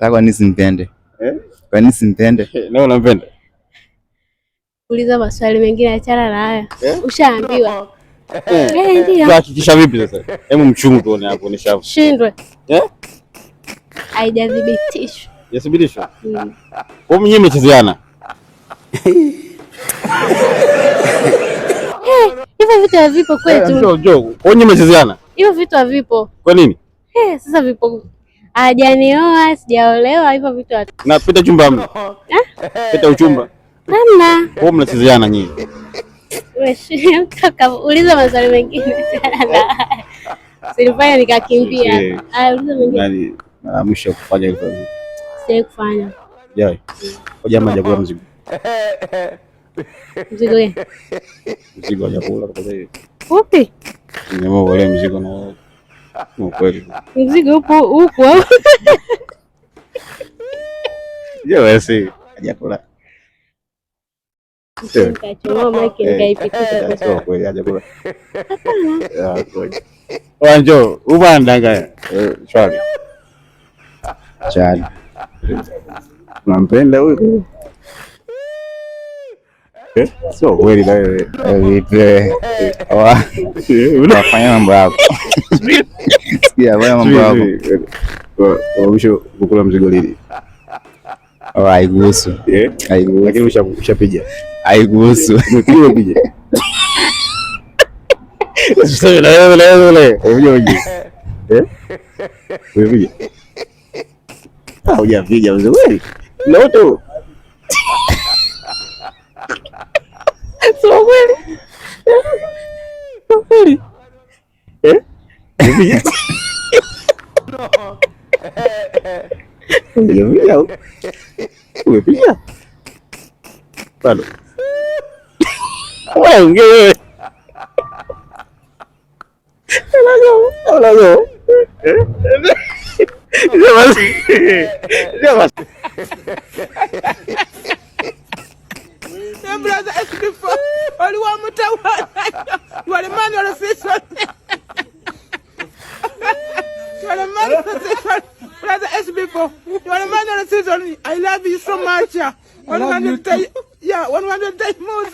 Kwa nini simpende? Kwa nini simpende? Na unampenda? Uliza maswali mengine achana na haya. Ushaambiwa. Ndio. Hakikisha vipi sasa? Hebu mchungu tuone hapo ni shavu. Shindwe. Haijadhibitishwa. Yathibitishwa? Wewe mwenyewe mchezeana. Hivyo vitu havipo kwetu. Njoo. Wewe mwenyewe mchezeana. Hivyo vitu havipo. Kwa nini? Sasa vipo. Hajanioa, sijaolewa, hivyo vitu havipo. Na pita chumba hamna. Pita uchumba. Hamna. Wewe mnachezeana nyinyi. Wewe uliza maswali mengine. Silifanya nikakimbia. Uliza mengine. Nani mwisho kufanya hivyo? Sasa kufanya. Jai. Jamaa hajakula mzigo. Mzigo gani? Mzigo hajakula kwa sababu. Upi? Nimeona wale mzigo na kweli. Mzigo upo huko. Wewe hajakula. Nikachoma maki nikaipitisha kwa kweli hajakula. Hapana. Kweli. Wanjo, ubandanga. Shwari. Chali. Unampenda huyu? Sio kweli na wewe. Unafanya mambo yako. Sikia wewe mambo yako. Kwa mwisho kukula mzigo lini? Haigusu. Haigusu. Lakini ushapiga. Haigusu. Umepiga. Sasa wewe. Umepiga. Umepiga. Hujapiga mzigo wewe. Loto. Sio kweli. Sio kweli. Umepiga. Umepiga. Bado. Wewe ongea. Hello. Brother SB4, only one more time. You are the man of the station. You are the man of the station. Brother SB4, you are the man of the station. I love you so much. 100 times more.